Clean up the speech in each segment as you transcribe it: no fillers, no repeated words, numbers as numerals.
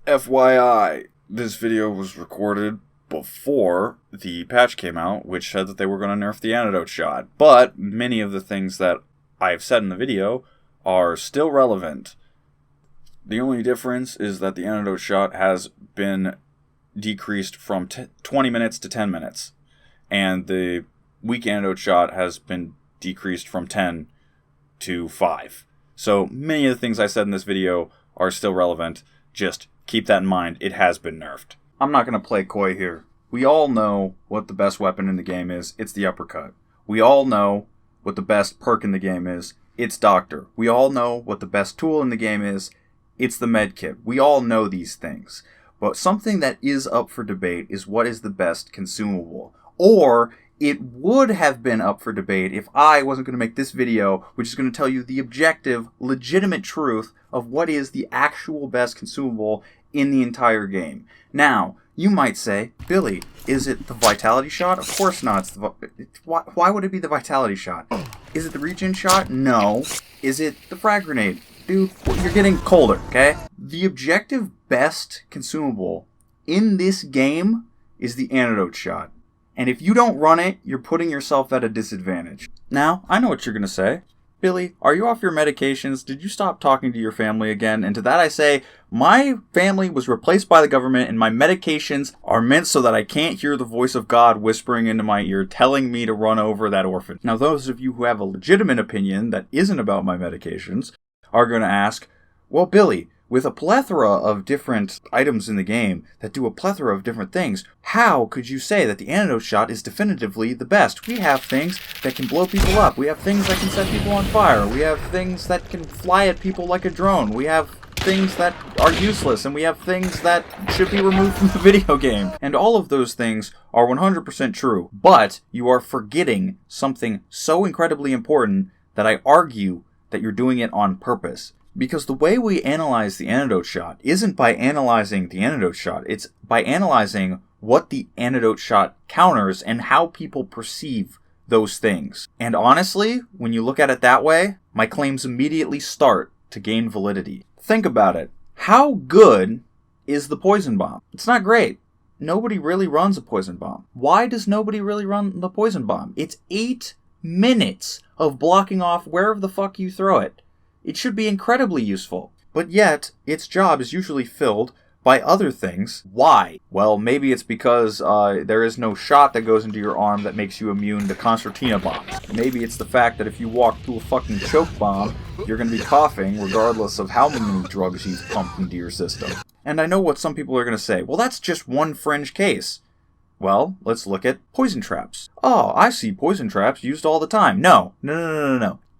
FYI, this video was recorded before the patch came out, which said that they were going to nerf the antidote shot. But many of the things that I've said in the video are still relevant. The only difference is that the antidote shot has been decreased from 20 minutes to 10 minutes. And the weak antidote shot has been decreased from 10 to 5. So many of the things I said in this video are still relevant. Just keep that in mind. It has been nerfed. I'm not going to play coy here. We all know what the best weapon in the game is. It's the uppercut. We all know what the best perk in the game is. It's Doctor. We all know what the best tool in the game is. It's the medkit. We all know these things. But something that is up for debate is what is the best consumable. Or it would have been up for debate if I wasn't going to make this video, which is going to tell you the objective, legitimate truth of what is the actual best consumable in the entire game. Now, you might say, Billy, is it the vitality shot? Of course not. Why would it be the vitality shot? Is it the regen shot? No. Is it the frag grenade? Dude, you're getting colder, okay? The objective best consumable in this game is the antidote shot. And if you don't run it, you're putting yourself at a disadvantage. Now, I know what you're going to say. Billy, are you off your medications? Did you stop talking to your family again? And to that I say, my family was replaced by the government and my medications are meant so that I can't hear the voice of God whispering into my ear telling me to run over that orphan. Now, those of you who have a legitimate opinion that isn't about my medications are going to ask, well, Billy, with a plethora of different items in the game that do a plethora of different things, how could you say that the antidote shot is definitively the best? We have things that can blow people up. We have things that can set people on fire. We have things that can fly at people like a drone. We have things that are useless, and we have things that should be removed from the video game. And all of those things are 100% true. But you are forgetting something so incredibly important that I argue that you're doing it on purpose. Because the way we analyze the antidote shot isn't by analyzing the antidote shot. It's by analyzing what the antidote shot counters and how people perceive those things. And honestly, when you look at it that way, my claims immediately start to gain validity. Think about it. How good is the poison bomb? It's not great. Nobody really runs a poison bomb. Why does nobody really run the poison bomb? It's 8 minutes of blocking off wherever the fuck you throw it. It should be incredibly useful, but yet its job is usually filled by other things. Why? Well, maybe it's because there is no shot that goes into your arm that makes you immune to concertina bombs. Maybe it's the fact that if you walk through a fucking choke bomb, you're going to be coughing regardless of how many drugs you've pumped into your system. And I know what some people are going to say, well, that's just one fringe case. Well, let's look at poison traps. Oh, I see poison traps used all the time. No.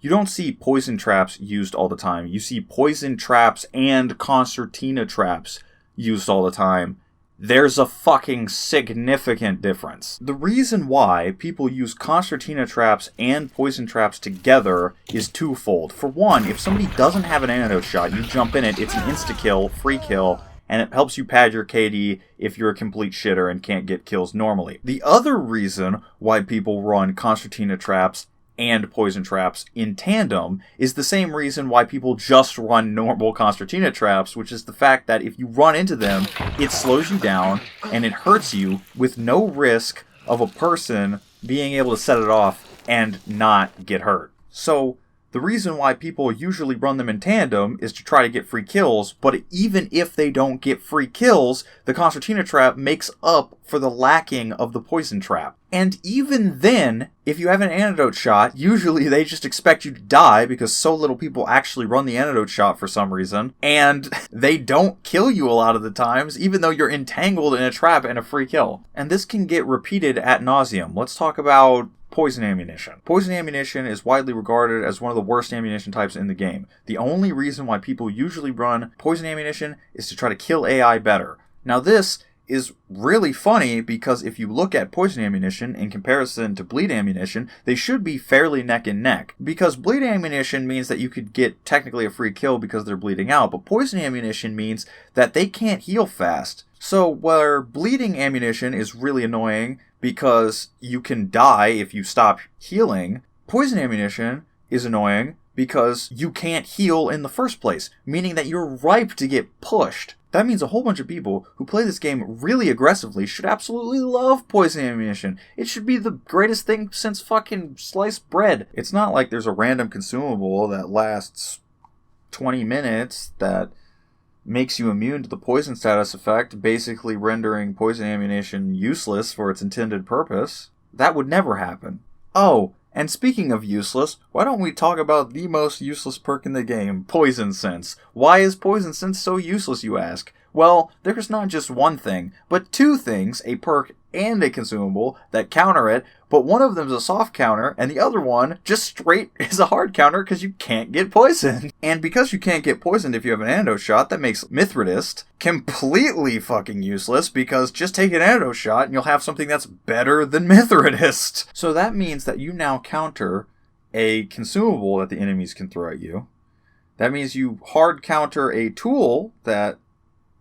You don't see poison traps used all the time. You see poison traps and concertina traps used all the time. There's a fucking significant difference. The reason why people use concertina traps and poison traps together is twofold. For one, if somebody doesn't have an antidote shot, you jump in it, it's an insta-kill, free kill, and it helps you pad your KD if you're a complete shitter and can't get kills normally. The other reason why people run concertina traps and poison traps in tandem is the same reason why people just run normal concertina traps, which is the fact that if you run into them, it slows you down and it hurts you with no risk of a person being able to set it off and not get hurt. So the reason why people usually run them in tandem is to try to get free kills, but even if they don't get free kills, the concertina trap makes up for the lacking of the poison trap. And even then, if you have an antidote shot, usually they just expect you to die because so little people actually run the antidote shot for some reason, and they don't kill you a lot of the times, even though you're entangled in a trap and a free kill. And this can get repeated ad nauseum. Let's talk about poison ammunition. Poison ammunition is widely regarded as one of the worst ammunition types in the game. The only reason why people usually run poison ammunition is to try to kill AI better. Now this is really funny because if you look at poison ammunition in comparison to bleed ammunition, they should be fairly neck and neck. Because bleed ammunition means that you could get technically a free kill because they're bleeding out, but poison ammunition means that they can't heal fast. So where bleeding ammunition is really annoying because you can die if you stop healing, poison ammunition is annoying because you can't heal in the first place, meaning that you're ripe to get pushed. That means a whole bunch of people who play this game really aggressively should absolutely love poison ammunition. It should be the greatest thing since fucking sliced bread. It's not like there's a random consumable that lasts 20 minutes that makes you immune to the poison status effect, basically rendering poison ammunition useless for its intended purpose. That would never happen. Oh, and speaking of useless, why don't we talk about the most useless perk in the game, Poison Sense? Why is Poison Sense so useless, you ask? Well, there's not just one thing, but two things, a perk and a consumable, that counter it, but one of them's a soft counter, and the other one just straight is a hard counter because you can't get poisoned. And because you can't get poisoned if you have an antidote shot, that makes Mithridist completely fucking useless, because just take an antidote shot and you'll have something that's better than Mithridist. So that means that you now counter a consumable that the enemies can throw at you. That means you hard counter a tool that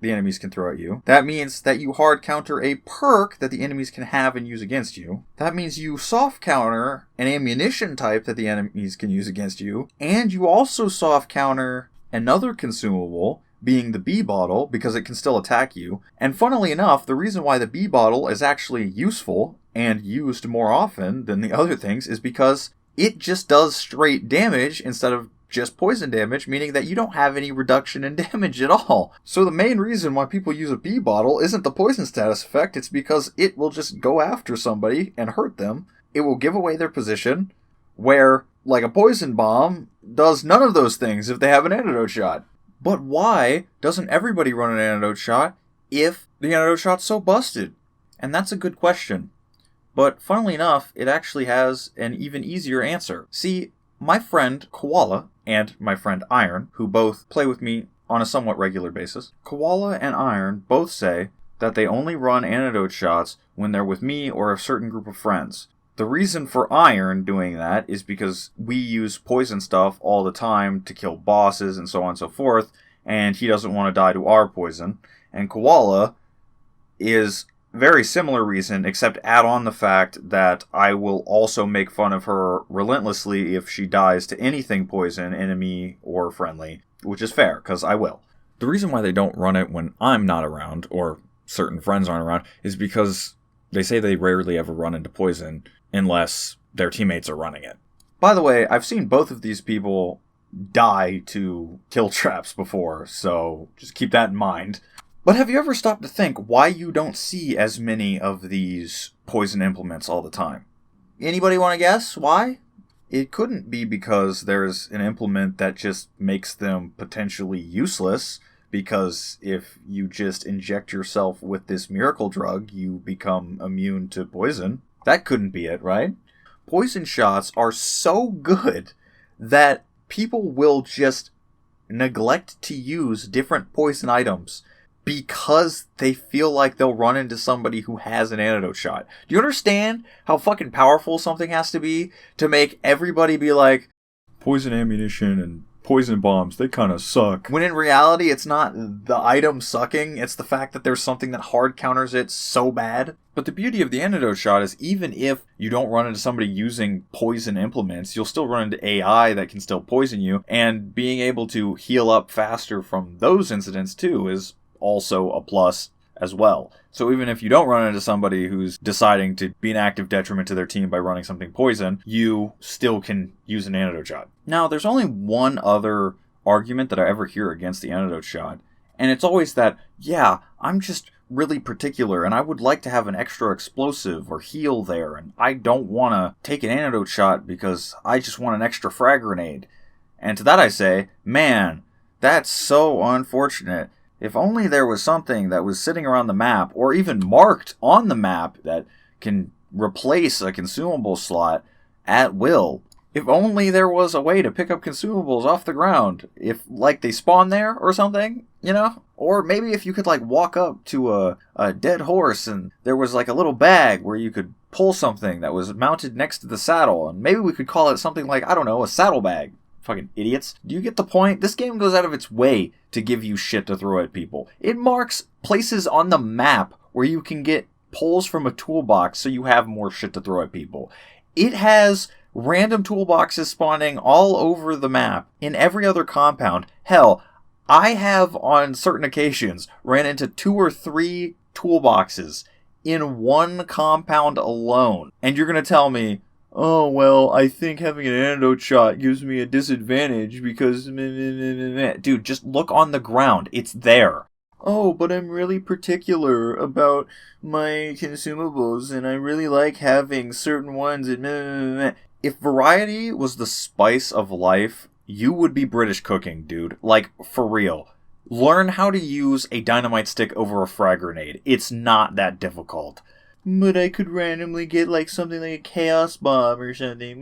the enemies can throw at you. That means that you hard counter a perk that the enemies can have and use against you. That means you soft counter an ammunition type that the enemies can use against you. And you also soft counter another consumable, being the B bottle, because it can still attack you. And funnily enough, the reason why the B bottle is actually useful and used more often than the other things is because it just does straight damage instead of just poison damage, meaning that you don't have any reduction in damage at all. So the main reason why people use a B bottle isn't the poison status effect, it's because it will just go after somebody and hurt them. It will give away their position, where, like a poison bomb, does none of those things if they have an antidote shot. But why doesn't everybody run an antidote shot if the antidote shot's so busted? And that's a good question. But funnily enough, it actually has an even easier answer. See, my friend Koala and my friend Iron, who both play with me on a somewhat regular basis, Koala and Iron both say that they only run antidote shots when they're with me or a certain group of friends. The reason for Iron doing that is because we use poison stuff all the time to kill bosses and so on and so forth, and he doesn't want to die to our poison. And Koala is very similar reason, except add on the fact that I will also make fun of her relentlessly if she dies to anything poison, enemy or friendly, which is fair, because I will. The reason why they don't run it when I'm not around, or certain friends aren't around, is because they say they rarely ever run into poison unless their teammates are running it. By the way, I've seen both of these people die to kill traps before, so just keep that in mind. But have you ever stopped to think why you don't see as many of these poison implements all the time? Anybody want to guess why? It couldn't be because there's an implement that just makes them potentially useless, because if you just inject yourself with this miracle drug, you become immune to poison. That couldn't be it, right? Poison shots are so good that people will just neglect to use different poison items because they feel like they'll run into somebody who has an antidote shot. Do you understand how fucking powerful something has to be to make everybody be like, poison ammunition and poison bombs, they kind of suck? When in reality, it's not the item sucking, it's the fact that there's something that hard counters it so bad. But the beauty of the antidote shot is even if you don't run into somebody using poison implements, you'll still run into AI that can still poison you, and being able to heal up faster from those incidents too is also a plus as well. So even if you don't run into somebody who's deciding to be an active detriment to their team by running something poison, you still can use an antidote shot. Now, there's only one other argument that I ever hear against the antidote shot, and it's always that, yeah, I'm just really particular, and I would like to have an extra explosive or heal there, and I don't want to take an antidote shot because I just want an extra frag grenade. And to that I say, man, that's so unfortunate. If only there was something that was sitting around the map, or even marked on the map, that can replace a consumable slot at will. If only there was a way to pick up consumables off the ground. If, like, they spawn there or something, you know? Or maybe if you could, like, walk up to a dead horse and there was, like, a little bag where you could pull something that was mounted next to the saddle. And maybe we could call it something like, I don't know, a saddlebag. Fucking idiots. Do you get the point? This game goes out of its way to give you shit to throw at people. It marks places on the map where you can get pulls from a toolbox so you have more shit to throw at people. It has Random toolboxes spawning all over the map, in every other compound. Hell, I have on certain occasions ran into 2 or 3 toolboxes in one compound alone. And you're going to tell me, oh, well, I think having an antidote shot gives me a disadvantage because... Dude, just look on the ground. It's there. Oh, but I'm really particular about my consumables, and I really like having certain ones. If variety was the spice of life, you would be British cooking, dude. Like, for real. Learn how to use a dynamite stick over a frag grenade. It's not that difficult. But I could randomly get like something like a chaos bomb or something.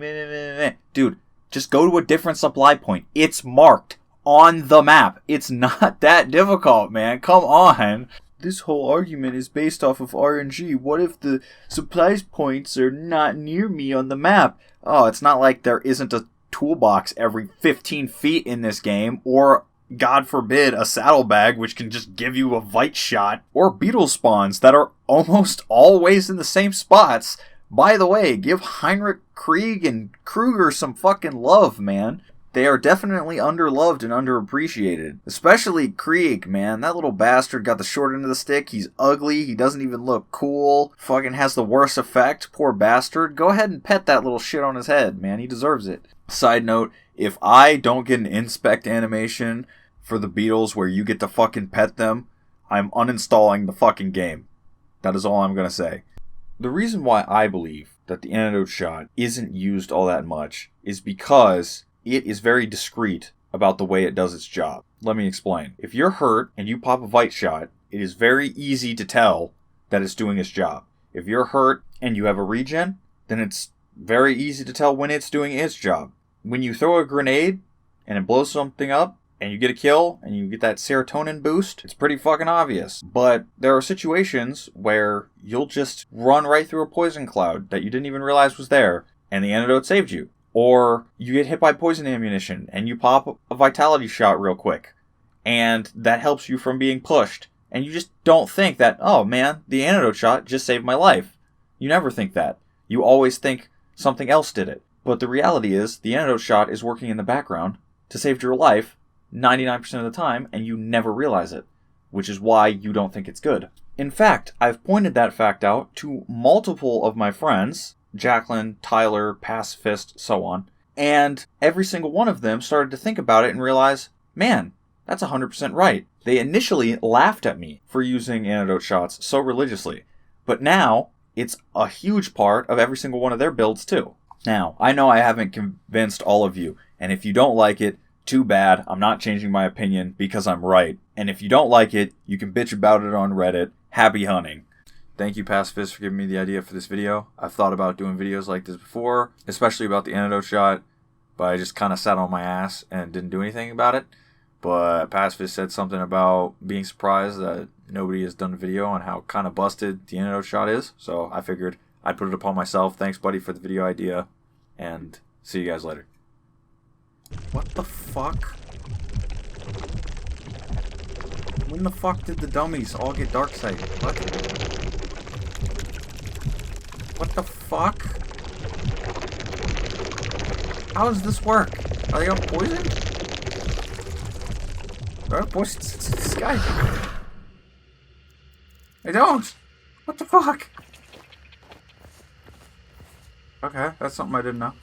Dude, just go to a different supply point. It's marked on the map. It's not that difficult, man. Come on. This whole argument is based off of RNG. What if the supplies points are not near me on the map? Oh, it's not like there isn't a toolbox every 15 feet in this game, or God forbid, a saddlebag which can just give you a Vite shot, or beetle spawns that are almost always in the same spots. By the way, give Heinrich Krieg and Kruger some fucking love, man. They are definitely underloved and underappreciated. Especially Krieg, man. That little bastard got the short end of the stick. He's ugly. He doesn't even look cool. Fucking has the worst effect. Poor bastard. Go ahead and pet that little shit on his head, man. He deserves it. Side note, if I don't get an inspect animation for the beetles where you get to fucking pet them, I'm uninstalling the fucking game. That is all I'm gonna say. The reason why I believe that the antidote shot isn't used all that much is because it is very discreet about the way it does its job. Let me explain. If you're hurt and you pop a Vite shot, it is very easy to tell that it's doing its job. If you're hurt and you have a regen, then it's very easy to tell when it's doing its job. When you throw a grenade and it blows something up and you get a kill and you get that serotonin boost, it's pretty fucking obvious. But there are situations where you'll just run right through a poison cloud that you didn't even realize was there and the antidote saved you. Or you get hit by poison ammunition and you pop a vitality shot real quick and that helps you from being pushed. And you just don't think that, oh man, the antidote shot just saved my life. You never think that. You always think something else did it. But the reality is, the antidote shot is working in the background to save your life 99% of the time, and you never realize it, which is why you don't think it's good. In fact, I've pointed that fact out to multiple of my friends, Jacqueline, Tyler, Pacifist, so on, and every single one of them started to think about it and realize, man, that's 100% right. They initially laughed at me for using antidote shots so religiously, but now it's a huge part of every single one of their builds too. Now, I know I haven't convinced all of you, and if you don't like it, too bad. I'm not changing my opinion because I'm right. And if you don't like it, you can bitch about it on Reddit. Happy hunting. Thank you, Pacifist, for giving me the idea for this video. I've thought about doing videos like this before, especially about the antidote shot, but I just kind of sat on my ass and didn't do anything about it. But Pacifist said something about being surprised that nobody has done a video on how kind of busted the antidote shot is, so I figured I'd put it upon myself. Thanks, buddy, for the video idea, and see you guys later. What the fuck? When the fuck did the dummies all get dark sight? What? What the fuck? How does this work? Are they all poisoned? Do I have poison in this guy? I don't! What the fuck? Okay, that's something I didn't know.